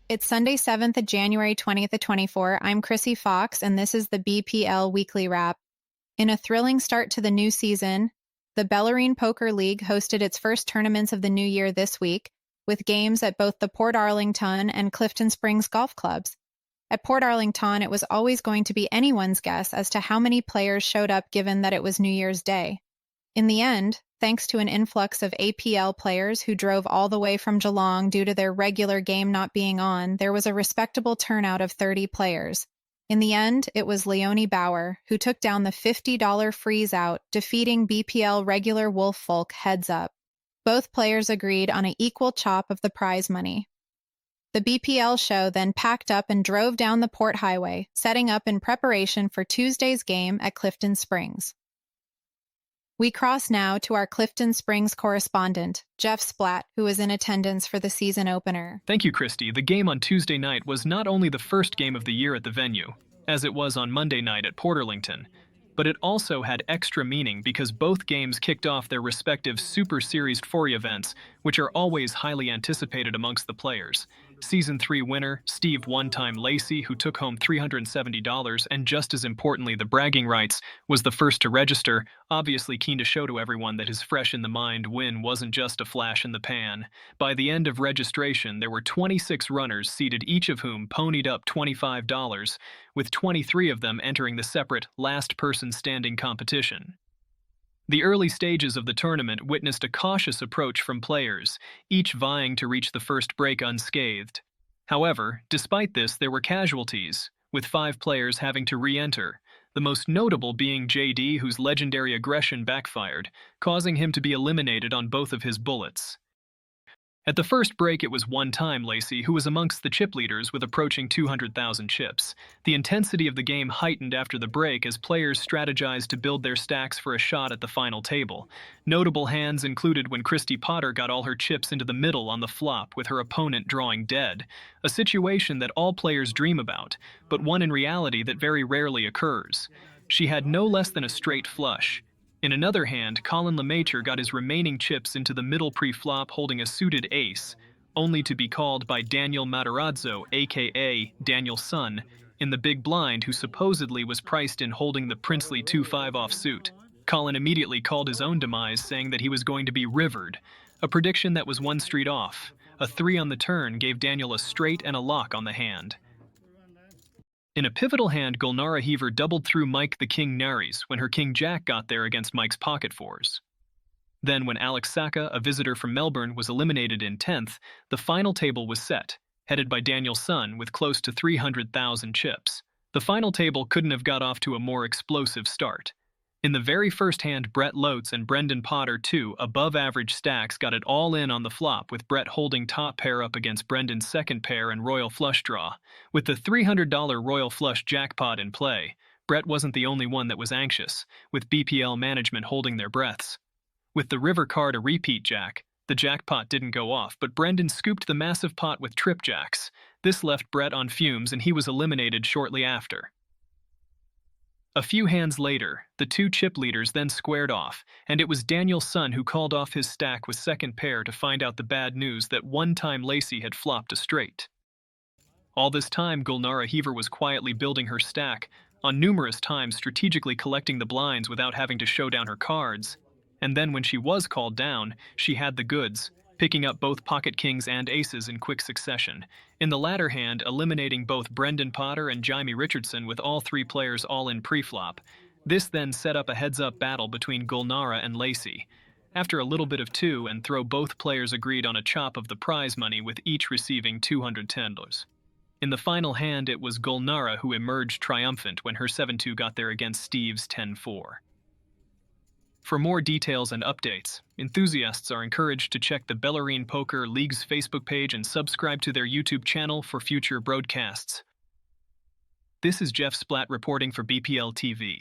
It's Sunday, 7th of January 20th to 24. I'm Kristie Fox, and this is the BPL Weekly Wrap. In a thrilling start to the new season, the Bellarine Poker League hosted its first tournaments of the new year this week, with games at both the Portarlington and Clifton Springs golf clubs. At Portarlington, it was always going to be anyone's guess as to how many players showed up given that it was New Year's Day. In the end, thanks to an influx of APL players who drove all the way from Geelong due to their regular game not being on, there was a respectable turnout of 30 players. In the end, it was Leonie Bauer, who took down the $50 freeze out, defeating BPL regular Wolf Folk heads up. Both players agreed on an equal chop of the prize money. The BPL show then packed up and drove down the Port Highway, setting up in preparation for Tuesday's game at Clifton Springs. We cross now to our Clifton Springs correspondent, Jeff Splatt, who was in attendance for the season opener. Thank you, Kristie. The game on Tuesday night was not only the first game of the year at the venue, as it was on Monday night at Portarlington, but it also had extra meaning because both games kicked off their respective Super Series 4 events, which are always highly anticipated amongst the players. Season 3 winner, Steve One-Time Lacey, who took home $370, and just as importantly, the bragging rights, was the first to register, obviously keen to show to everyone that his fresh-in-the-mind win wasn't just a flash in the pan. By the end of registration, there were 26 runners seated, each of whom ponied up $25, with 23 of them entering the separate last-person-standing competition. The early stages of the tournament witnessed a cautious approach from players, each vying to reach the first break unscathed. However, despite this, there were casualties, with 5 players having to re-enter, the most notable being JD, whose legendary aggression backfired, causing him to be eliminated on both of his bullets. At the first break, it was One-Time Lacey who was amongst the chip leaders with approaching 200,000 chips. The intensity of the game heightened after the break as players strategized to build their stacks for a shot at the final table. Notable hands included when Kristie Potter got all her chips into the middle on the flop with her opponent drawing dead, a situation that all players dream about, but one in reality that very rarely occurs. She had no less than a straight flush. In another hand, Colin Lemaitre got his remaining chips into the middle pre-flop holding a suited ace, only to be called by Daniel Matarazzo, aka Daniel's son, in the big blind, who supposedly was priced in holding the princely 2-5 offsuit. Colin immediately called his own demise, saying that he was going to be rivered, a prediction that was one street off. A 3 on the turn gave Daniel a straight and a lock on the hand. In a pivotal hand, Gulnara Heaver doubled through Mike the King Nares when her King Jack got there against Mike's pocket fours. Then when Alex Saka, a visitor from Melbourne, was eliminated in 10th, the final table was set, headed by Daniel's son with close to 300,000 chips. The final table couldn't have got off to a more explosive start. In the very first hand, Brett Lotes and Brendan Potter, two above-average stacks, got it all in on the flop, with Brett holding top pair up against Brendan's second pair and royal flush draw. With the $300 royal flush jackpot in play, Brett wasn't the only one that was anxious, with BPL management holding their breaths. With the river card a repeat jack, the jackpot didn't go off, but Brendan scooped the massive pot with trip jacks. This left Brett on fumes, and he was eliminated shortly after. A few hands later, the two chip leaders then squared off, and it was Daniel's son who called off his stack with second pair to find out the bad news that One-Time Lacey had flopped a straight. All this time, Gulnara Heaver was quietly building her stack, on numerous times strategically collecting the blinds without having to show down her cards. And then when she was called down, she had the goods, picking up both pocket kings and aces in quick succession. In the latter hand, eliminating both Brendan Potter and Jaime Richardson with all 3 players all in pre-flop. This then set up a heads-up battle between Gulnara and Lacey. After a little bit of two and throw, both players agreed on a chop of the prize money, with each receiving $210. In the final hand, it was Gulnara who emerged triumphant when her 7-2 got there against Steve's 10-4. For more details and updates, enthusiasts are encouraged to check the Bellarine Poker League's Facebook page and subscribe to their YouTube channel for future broadcasts. This is Jeff Splatt reporting for BPL TV.